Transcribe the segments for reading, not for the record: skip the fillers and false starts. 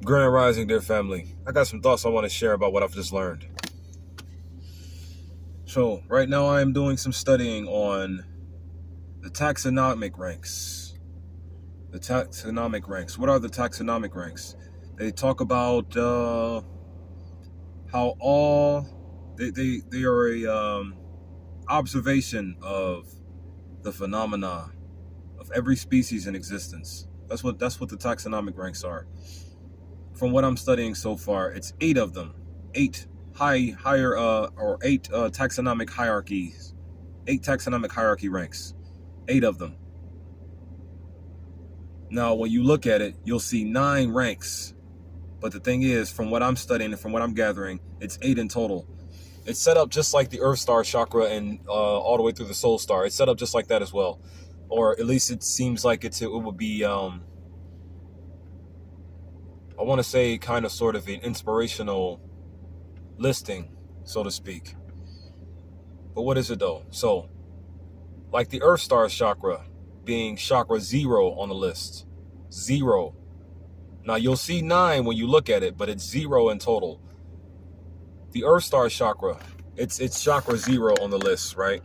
Grand Rising, dear family. I got some thoughts I want to share about what I've just learned. So, right now I am doing some studying on the taxonomic ranks. The taxonomic ranks. What are the taxonomic ranks? They talk about how all they are a observation of the phenomena of every species in existence. That's what the taxonomic ranks are. From what I'm studying so far, it's 8 of them. 8 taxonomic hierarchies. 8 taxonomic hierarchy ranks. 8 of them. Now, when you look at it, you'll see 9 ranks. But the thing is, from what I'm studying and from what I'm gathering, it's 8 in total. It's set up just like the Earth Star chakra and all the way through the Soul Star. It's set up just like that as well. Or at least it seems like it would be, I want to say kind of sort of an inspirational listing, so to speak. But what is it though? So, like the Earth Star chakra being chakra 0 on the list. 0. Now you'll see 9 when you look at it, but it's 0 in total. The Earth Star chakra, it's chakra 0 on the list, right?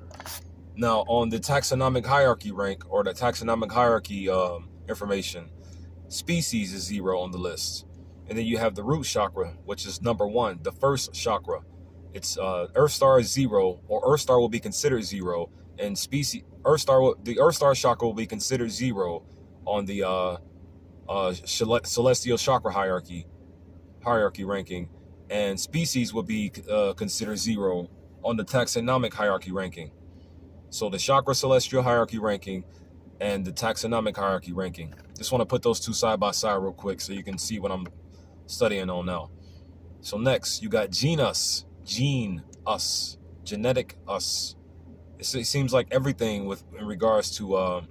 Now on the taxonomic hierarchy rank or the taxonomic hierarchy information, species is 0 on the list. And then you have the root chakra, which is number 1, the first chakra. It's Earth Star is 0, or Earth Star will be considered 0, and the Earth Star chakra will be considered 0 on the celestial chakra hierarchy ranking, and species would be considered 0 on the taxonomic hierarchy ranking. So the chakra celestial hierarchy ranking and the taxonomic hierarchy ranking. Just want to put those two side by side real quick so you can see what I'm studying on now. So next, you got genus, gene, us, genetic, us. It seems like everything in regards to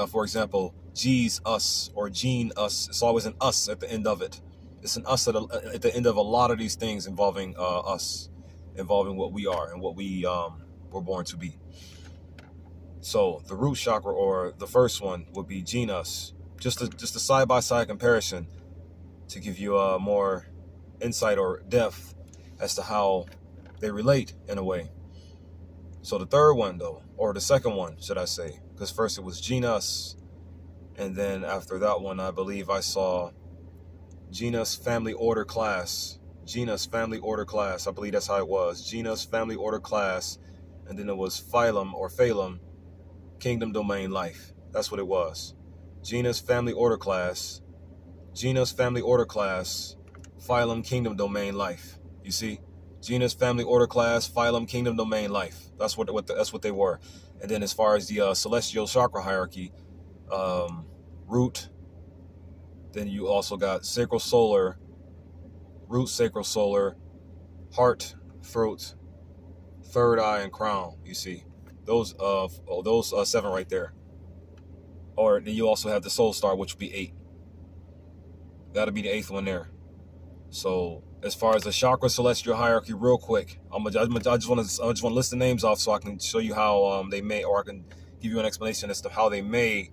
for example, G's, us, or gene, us. It's always an us at the end of it. It's an us at the end of a lot of these things involving us, involving what we are and what we were born to be. So the root chakra, or the first one, would be genus. Just a side-by-side comparison to give you more insight or depth as to how they relate in a way. So the third one, though, or the second one, should I say, because first it was genus, and then after that one, I believe I saw genus, family, order, class. Genus, family, order, class. I believe that's how it was. Genus, family, order, class, and then it was phylum or phalum, kingdom, domain, life. That's what it was. Genus, family, order, class. Genus, family, order, class. Phylum, kingdom, domain, life. You see? Genus, family, order, class, phylum, kingdom, domain, life. That's what they were. And then as far as the celestial chakra hierarchy, root, then you also got sacral solar, root, sacral solar, heart, throat, third eye, and crown. You see? Those 7 right there. Or then you also have the soul star, which would be 8. That'll be the 8th one there. So as far as the chakra celestial hierarchy, real quick, I just want to list the names off so I can show you how they may, or I can give you an explanation as to how they may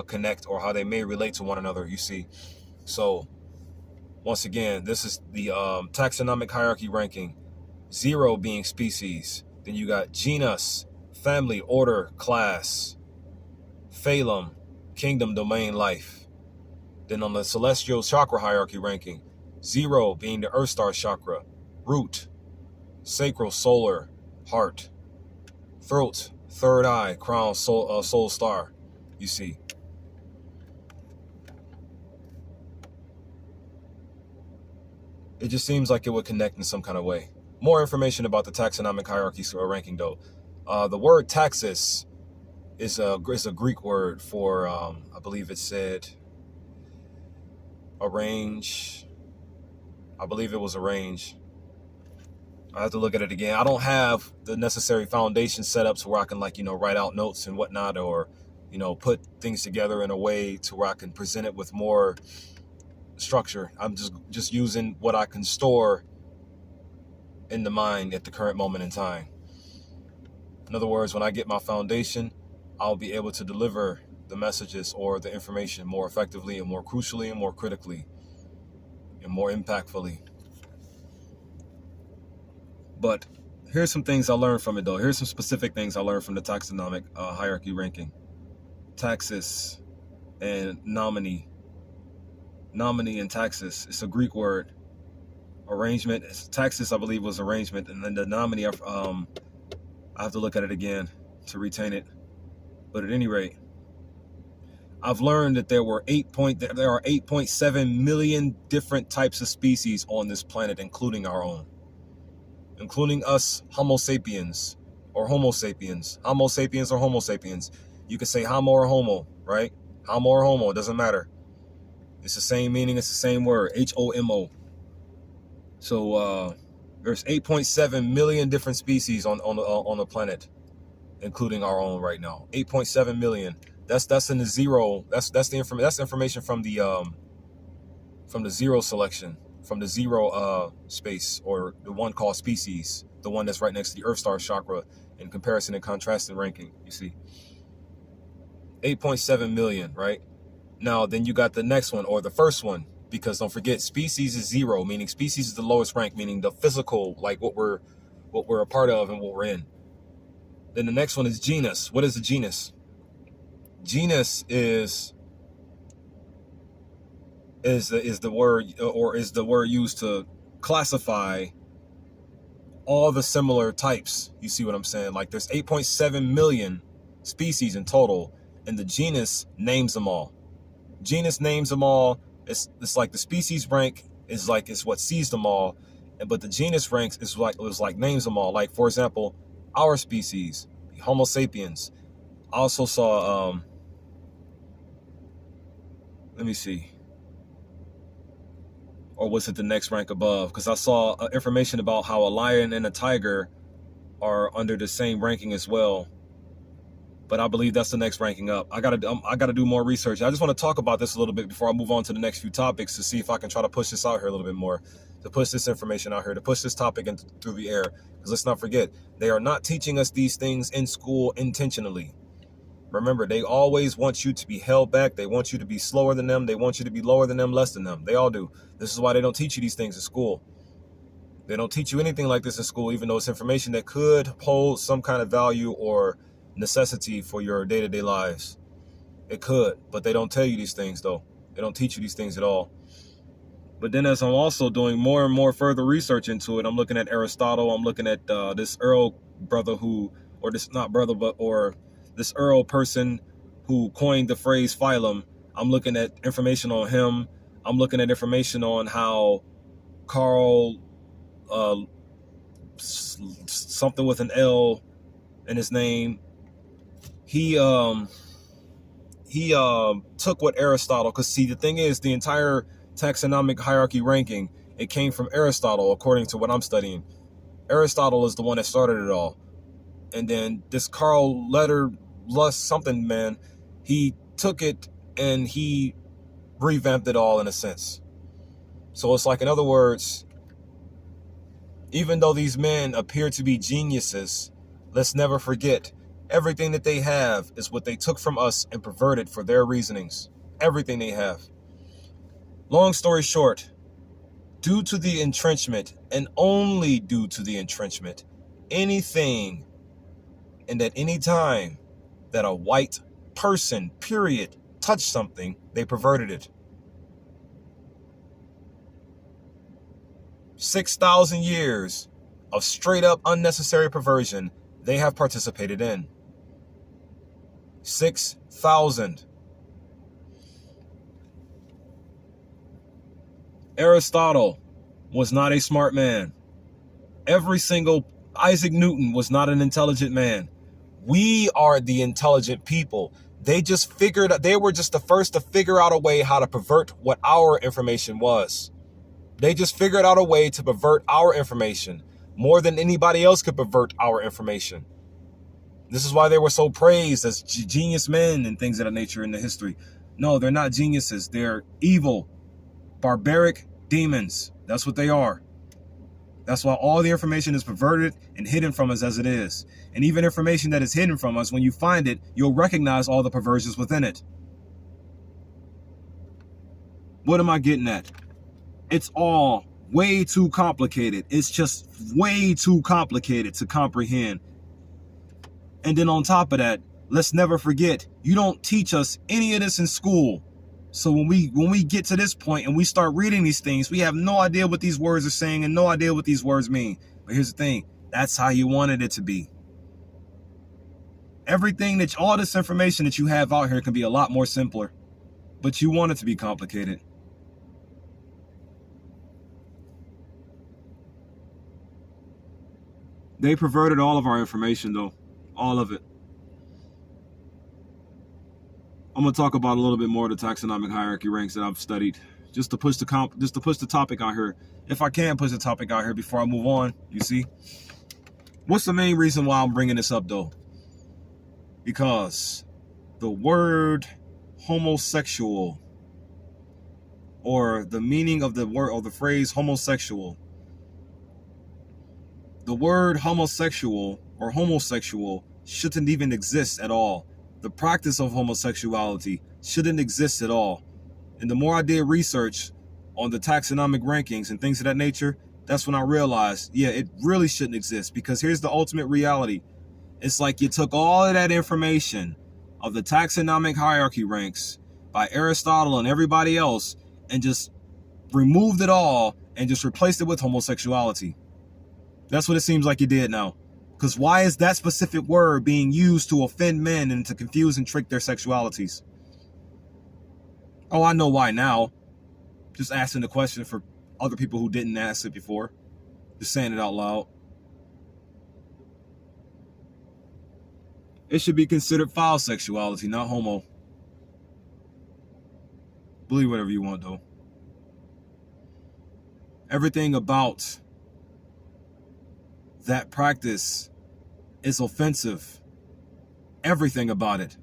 connect or how they may relate to one another. You see, so once again, this is the taxonomic hierarchy ranking. 0 being species. Then you got genus, family, order, class, phylum, kingdom, domain, life. Then on the celestial chakra hierarchy ranking, 0 being the Earth Star chakra, root, sacral, solar, heart, throat, third eye, crown, soul star. You see. It just seems like it would connect in some kind of way. More information about the taxonomic hierarchy ranking, though. The word taxis is a Greek word for, I believe it said, arrange. I believe it was arrange. I have to look at it again. I don't have the necessary foundation set up to where I can write out notes and whatnot, or put things together in a way to where I can present it with more structure. I'm just using what I can store in the mind at the current moment in time. In other words, when I get my foundation, I'll be able to deliver the messages or the information more effectively and more crucially and more critically and more impactfully. But here's some things I learned from it, though. Here's some specific things I learned from the taxonomic hierarchy ranking. Taxis and nomine. Nomine and taxis. It's a Greek word. Arrangement. Taxis, I believe, was arrangement, and then the nomine, I have to look at it again to retain it. But at any rate, I've learned that there are 8.7 million different types of species on this planet, including our own. Including us, Homo sapiens, or Homo sapiens. Homo sapiens or Homo sapiens. You can say Homo or Homo, right? Homo or Homo, it doesn't matter. It's the same meaning, it's the same word, H-O-M-O. So there's 8.7 million different species on the planet, including our own right now. 8.7 million. That's in the zero. That's the information from the zero selection. From the zero space, or the one called species, the one that's right next to the Earth star chakra in comparison and contrast and ranking. You see, 8.7 million, right? Now, then you got the next one, or the first one, because don't forget, species is zero, meaning species is the lowest rank, meaning the physical, like what we're a part of and what we're in. Then the next one is genus. What is a genus? Genus is the word used to classify all the similar types. You see what I'm saying? Like there's 8.7 million species in total, and the genus names them all. Genus names them all. It's like the species rank is like it's what sees them all, but the genus ranks is like names them all. Like for example, our species, Homo sapiens. I also saw let me see. Or was it the next rank above? Because I saw information about how a lion and a tiger are under the same ranking as well. But I believe that's the next ranking up. I gotta do more research. I just want to talk about this a little bit before I move on to the next few topics to see if I can try to push this out here a little bit more, to push this information out here, to push this topic through the air. Because let's not forget, they are not teaching us these things in school intentionally. Remember, they always want you to be held back. They want you to be slower than them. They want you to be lower than them, less than them. They all do. This is why they don't teach you these things in school. They don't teach you anything like this in school, even though it's information that could hold some kind of value or necessity for your day-to-day lives. It could, but they don't tell you these things, though. They don't teach you these things at all. But then as I'm also doing more and more further research into it, I'm looking at Aristotle. I'm looking at this Earl brother this Earl person who coined the phrase phylum. I'm looking at information on him. I'm looking at information on how Carl, something with an L in his name, he took what Aristotle, because see, the thing is, the entire taxonomic hierarchy ranking, it came from Aristotle, according to what I'm studying. Aristotle is the one that started it all. And then this Carl Lust something man, he took it and he revamped it all in a sense. So it's like, in other words, even though these men appear to be geniuses, let's never forget, everything that they have is what they took from us and perverted for their reasonings. Everything they have. Long story short, due to the entrenchment, and only due to the entrenchment, anything and at any time that a white person, period, touched something, they perverted it. 6,000 years of straight up unnecessary perversion they have participated in. 6,000. Aristotle was not a smart man. Isaac Newton was not an intelligent man. We are the intelligent people. They were just the first to figure out a way how to pervert what our information was. They just figured out a way to pervert our information more than anybody else could pervert our information. This is why they were so praised as genius men and things of that nature in the history. No, they're not geniuses. They're evil, barbaric demons. That's what they are. That's why all the information is perverted and hidden from us as it is. And even information that is hidden from us, when you find it, you'll recognize all the perversions within it. What am I getting at? It's all way too complicated. It's just way too complicated to comprehend. And then on top of that, let's never forget, you don't teach us any of this in school. So when we get to this point and we start reading these things, we have no idea what these words are saying and no idea what these words mean. But here's the thing, that's how you wanted it to be. All this information that you have out here can be a lot more simpler, but you want it to be complicated. They perverted all of our information though, all of it. I'm gonna talk about a little bit more of the taxonomic hierarchy ranks that I've studied, just to push the topic out here. If I can push the topic out here before I move on, you see. What's the main reason why I'm bringing this up though? Because the word homosexual, or the meaning of the word or the phrase homosexual, the word homosexual or homosexual shouldn't even exist at all. The practice of homosexuality shouldn't exist at all. And the more I did research on the taxonomic rankings and things of that nature, that's when I realized, yeah, it really shouldn't exist. Because here's the ultimate reality. It's like you took all of that information of the taxonomic hierarchy ranks by Aristotle and everybody else and just removed it all and just replaced it with homosexuality. That's what it seems like you did now. Because why is that specific word being used to offend men and to confuse and trick their sexualities? Oh, I know why now. Just asking the question for other people who didn't ask it before. Just saying it out loud. It should be considered foul sexuality, not homo. Believe whatever you want, though. Everything about that practice is offensive. Everything about it.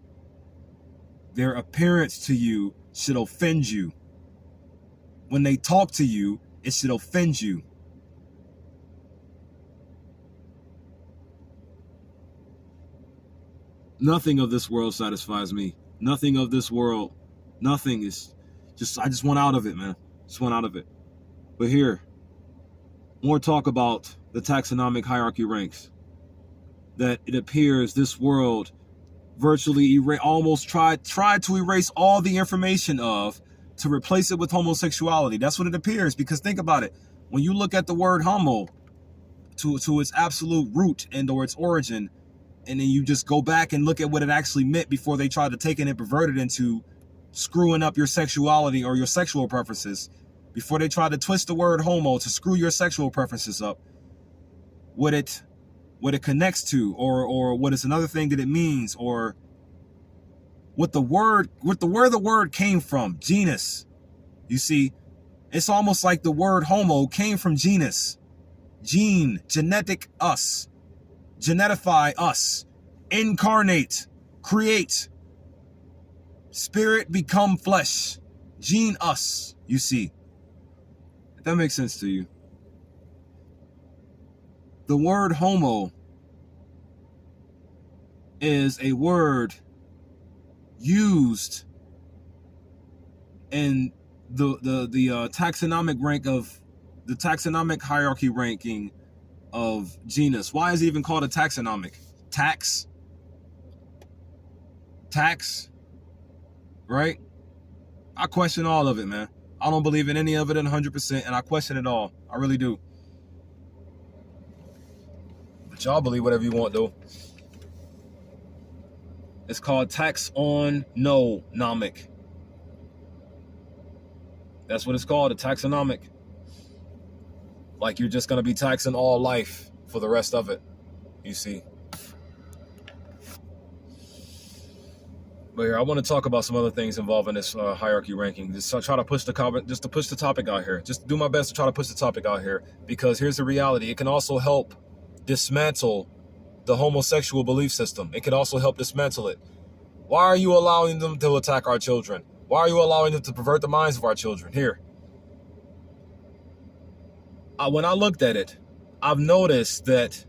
Their appearance to you should offend you. When they talk to you, it should offend you. Nothing of this world satisfies me. Nothing of this world. Nothing is I just want out of it, man. Just want out of it. But here, more talk about the taxonomic hierarchy ranks. That it appears this world virtually almost tried to erase all the information of to replace it with homosexuality. That's what it appears. Because think about it. When you look at the word homo to its absolute root and or its origin, and then you just go back and look at what it actually meant before they tried to take it and pervert it into screwing up your sexuality or your sexual preferences, before they tried to twist the word homo to screw your sexual preferences up, what it connects to, or what is another thing that it means, or where the word came from, genus. You see, it's almost like the word homo came from genus. Gene, genetic us, genetify us, incarnate, create, spirit become flesh, gene us, you see. If that makes sense to you. The word homo is a word used in the taxonomic rank of the taxonomic hierarchy ranking of genus. Why is it even called a taxonomic? Tax, right? I question all of it, man. I don't believe in any of it 100%, and I question it all. I really do. But y'all believe whatever you want, though. It's called taxonomic. That's what it's called, a taxonomic. Like you're just going to be taxing all life for the rest of it, you see. But here, I want to talk about some other things involving this hierarchy ranking. Just try to push the topic out here. Just do my best to try to push the topic out here, because here's the reality. It can also help dismantle the homosexual belief system. It could also help dismantle it. Why are you allowing them to attack our children? Why are you allowing them to pervert the minds of our children? Here. When I looked at it, I've noticed that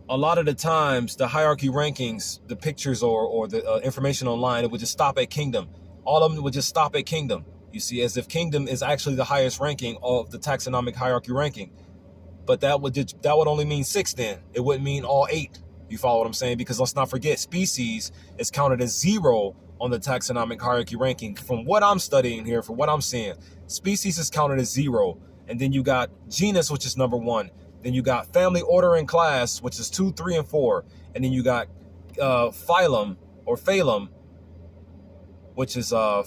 a lot of the times the hierarchy rankings, the pictures or the information online, it would just stop at kingdom. All of them would just stop at kingdom. You see, as if kingdom is actually the highest ranking of the taxonomic hierarchy ranking. But that would only mean 6 then. It wouldn't mean all 8. You follow what I'm saying? Because let's not forget, species is counted as 0 on the taxonomic hierarchy ranking. From what I'm studying here, from what I'm seeing, species is counted as 0. And then you got genus, which is number 1. Then you got family, order, and class, which is 2, 3, and 4. And then you got phylum or phylum, which is 5.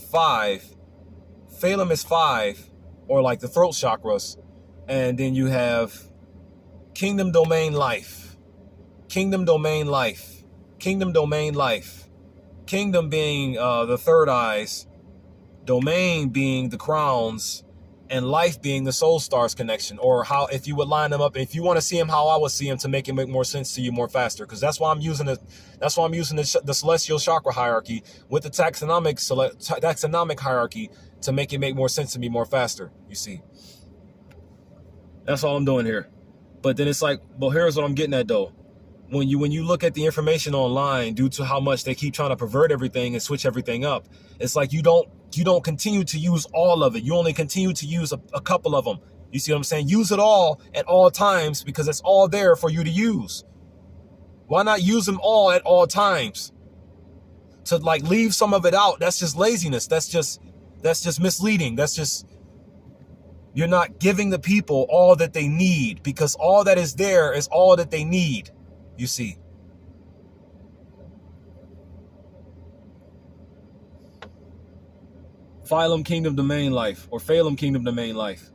Phylum is 5, or like the throat chakras. And then you have kingdom, domain, life. Kingdom, domain, life. Kingdom, domain, life. Kingdom being the third eyes. Domain being the crowns. And life being the soul stars connection, or how, if you would line them up, if you want to see them how I would see them to make it make more sense to you more faster, because that's why I'm using the celestial chakra hierarchy with the taxonomic hierarchy to make it make more sense to me more faster. You see, that's all I'm doing here. But then it's like, well, here's what I'm getting at though. When you look at the information online, due to how much they keep trying to pervert everything and switch everything up, it's like you don't continue to use all of it. You only continue to use a couple of them. You see what I'm saying? Use it all at all times, because it's all there for you to use. Why not use them all at all times? To like leave some of it out, that's just laziness. That's just misleading. That's just, you're not giving the people all that they need, because all that is there is all that they need. You see. Phylum, kingdom, domain, life, or phylum, kingdom, domain, life.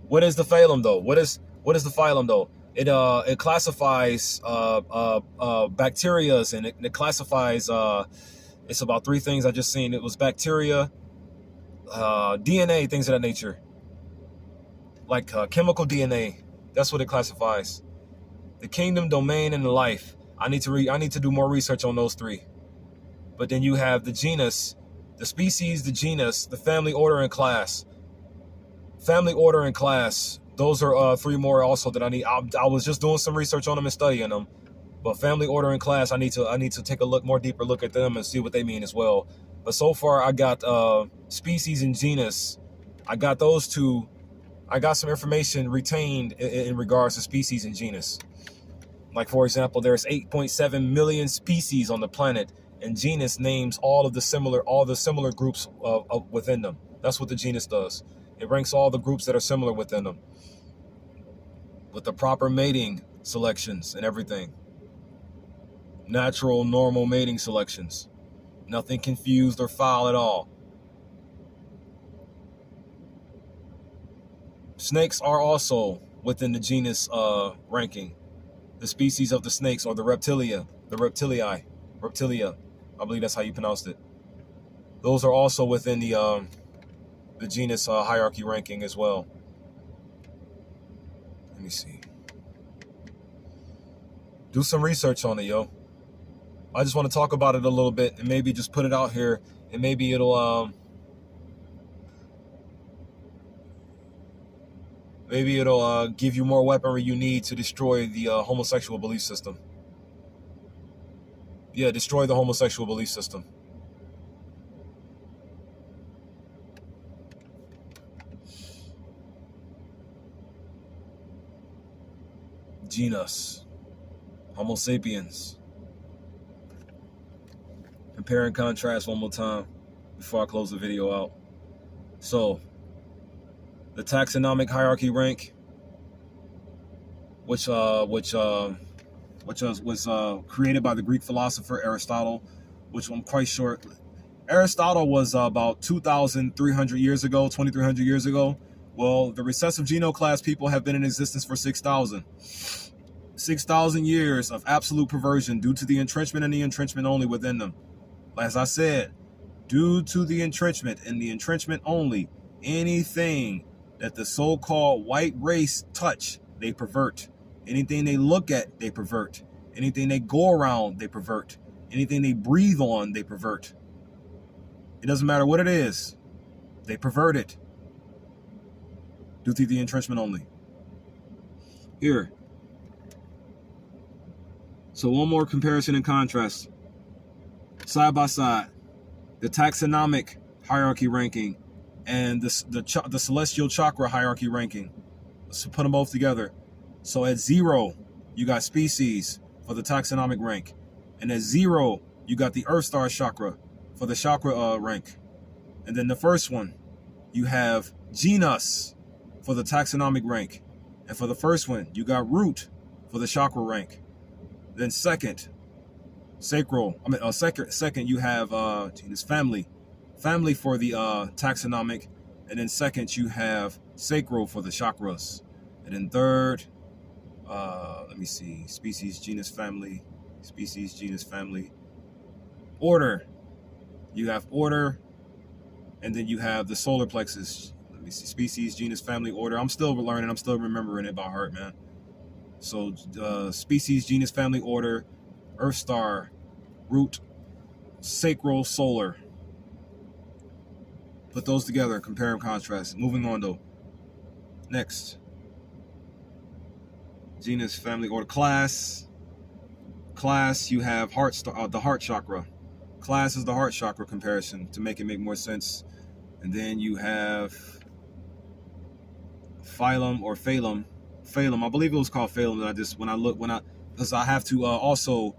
What is the phylum though? What is the phylum though? It classifies bacterias, and it classifies it's about 3 things I just seen. It was bacteria, DNA, things of that nature, like chemical DNA. That's what it classifies. The kingdom, domain, and the life. I need to do more research on those 3. But then you have the genus, the species, the genus, the family, order, and class. Family, order, and class. Those are 3 more also that I need. I was just doing some research on them and studying them. But family, order, and class, I need to take a more deeper look at them and see what they mean as well. But so far, I got species and genus. I got those 2. I got some information retained in regards to species and genus. Like, for example, there's 8.7 million species on the planet, and genus names all the similar groups within them. That's what the genus does. It ranks all the groups that are similar within them, with the proper mating selections and everything. Natural, normal mating selections. Nothing confused or foul at all. Snakes are also within the genus ranking. The species of the snakes, or the reptilia, reptilia, I believe that's how you pronounced it. Those are also within the genus hierarchy ranking as well. Let me see. Do some research on it, yo. I just want to talk about it a little bit and maybe just put it out here, and maybe it'll give you more weaponry you need to destroy the homosexual belief system. Yeah, destroy the homosexual belief system. Genus. Homo sapiens. Compare and contrast one more time before I close the video out. So, the taxonomic hierarchy rank, which was created by the Greek philosopher Aristotle, which I'm quite sure Aristotle was about 2,300 years ago, 2,300 years ago. Well, the recessive genoclass people have been in existence for 6,000. 6,000 years of absolute perversion due to the entrenchment and the entrenchment only within them. As I said, due to the entrenchment and the entrenchment only, anything that the so-called white race touch, they pervert. Anything they look at, they pervert. Anything they go around, they pervert. Anything they breathe on, they pervert. It doesn't matter what it is. They pervert it. Due to the entrenchment only. Here. So one more comparison and contrast. Side by side. The taxonomic hierarchy ranking and the celestial chakra hierarchy ranking. Let's put them both together. So at 0, you got species for the taxonomic rank. And at 0, you got the earth star chakra for the chakra rank. And then the first one, you have genus for the taxonomic rank. And for the first one, you got root for the chakra rank. Then second, second you have genus family for the taxonomic. And then second, you have sacral for the chakras. And then third, let me see, species, genus, family, order. You have order, and then you have the solar plexus. Let me see, species, genus, family, order. I'm still learning. I'm still remembering it by heart, man. So species, genus, family, order, earth star, root, sacral, solar. Put those together, compare and contrast. Moving on though. Next. Genus, family, order, class. Class, you have the heart chakra. Class is the heart chakra comparison to make it make more sense. And then you have phylum or phalum. Phalum, I believe it was called phalum. That because I have to also,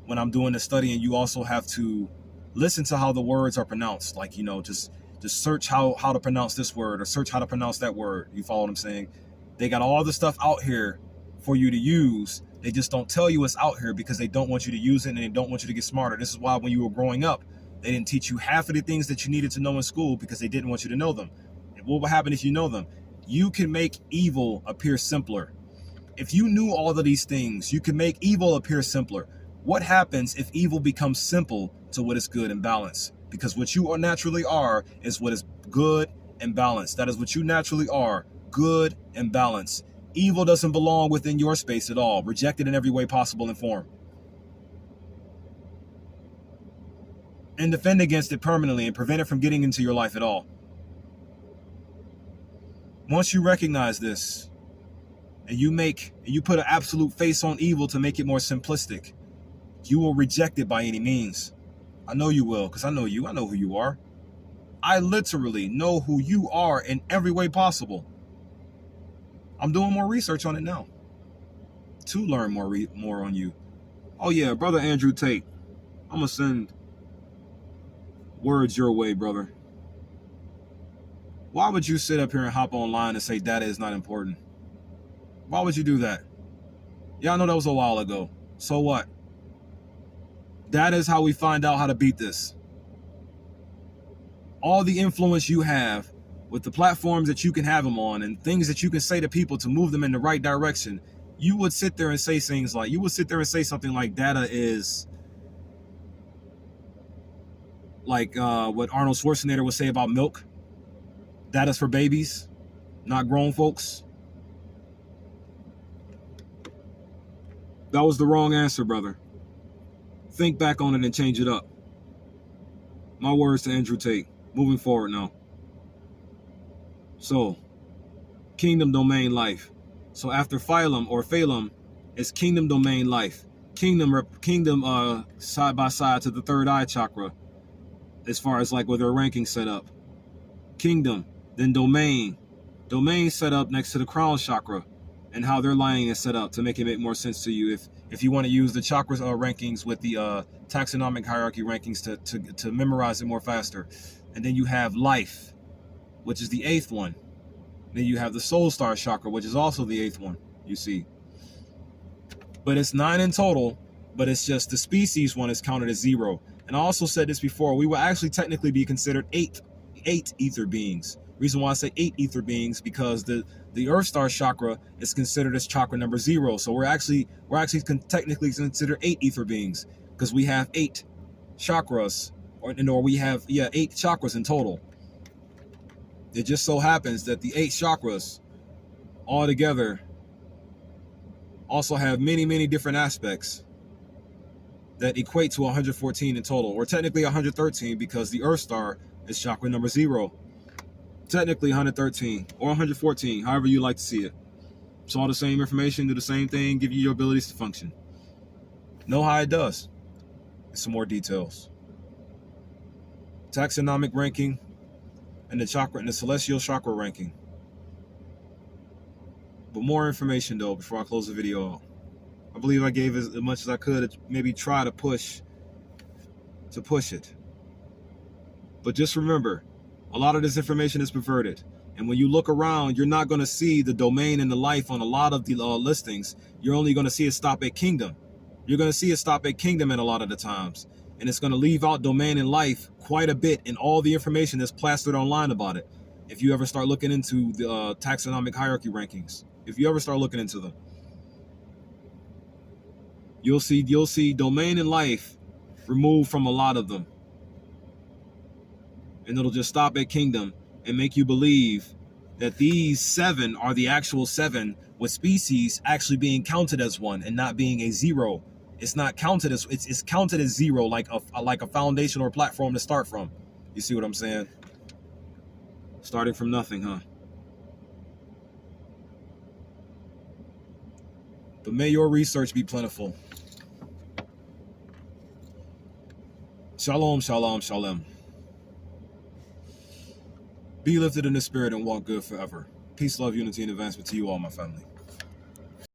when I'm doing the study, and you also have to listen to how the words are pronounced. Like, just search how to pronounce this word or search how to pronounce that word. You follow what I'm saying? They got all the stuff out here for you to use. They just don't tell you it's out here because they don't want you to use it and they don't want you to get smarter. This is why when you were growing up, they didn't teach you half of the things that you needed to know in school because they didn't want you to know them. And what will happen if you know them? You can make evil appear simpler. If you knew all of these things, you can make evil appear simpler. What happens if evil becomes simple to what is good and balanced? Because what you naturally are is what is good and balanced. That is what you naturally are, good and balanced. Evil doesn't belong within your space at all. Reject it in every way possible and form. And defend against it permanently and prevent it from getting into your life at all. Once you recognize this, and you put an absolute face on evil to make it more simplistic, you will reject it by any means. I know you will, because I know you. I know who you are. I literally know who you are in every way possible. I'm doing more research on it now to learn more on you. Oh yeah, brother Andrew Tate, I'm gonna send words your way, brother. Why would you sit up here and hop online and say data is not important? Why would you do that? Yeah, I know that was a while ago. So what? That is how we find out how to beat this. All the influence you have with the platforms that you can have them on and things that you can say to people to move them in the right direction, you would sit there and say things like, something like data is like what Arnold Schwarzenegger would say about milk. Data's for babies, not grown folks. That was the wrong answer, brother. Think back on it and change it up. My words to Andrew Tate. Moving forward now. So, kingdom, domain, life. So after phylum or phalum, it's kingdom, domain, life. Kingdom side by side to the third eye chakra, as far as like where their ranking set up. Kingdom, then domain. Domain set up next to the crown chakra, and how their line is set up to make it make more sense to you. If you want to use the chakras rankings with the taxonomic hierarchy rankings to memorize it more faster. And then you have life, which is the 8th one. Then you have the soul star chakra, which is also the 8th one, you see. But it's 9 in total, but it's just the species one is counted as 0. And I also said this before, we will actually technically be considered 8 ether beings. Reason why I say 8 ether beings, because the earth star chakra is considered as chakra number 0. So we're actually technically considered 8 ether beings, because we have 8 chakras, or we have 8 chakras in total. It just so happens that the 8 chakras all together also have many different aspects that equate to 114 in total, or technically 113, because the earth star is chakra number 0. Technically 113 or 114, however you like to see it. It's all the same information, do the same thing, give you your abilities to function. Know how it does. And some more details. Taxonomic ranking and the chakra and the celestial chakra ranking. But more information though before I close the video out. I believe I gave as much as I could to maybe try to push it. But just remember, a lot of this information is perverted. And when you look around, you're not going to see the domain and the life on a lot of the listings. You're only going to see it stop at kingdom. You're going to see it stop at kingdom in a lot of the times. And it's going to leave out domain and life quite a bit in all the information that's plastered online about it. If you ever start looking into the taxonomic hierarchy rankings, if you ever start looking into them, you'll see domain and life removed from a lot of them. And it'll just stop at kingdom and make you believe that these 7 are the actual 7, with species actually being counted as 1 and not being a 0. It's not counted as it's counted as 0, like a foundation or platform to start from. You see what I'm saying? Starting from nothing, huh? But may your research be plentiful. Shalom, shalom, shalom. Be lifted in the spirit and walk good forever. Peace, love, unity, and advancement to you all, my family.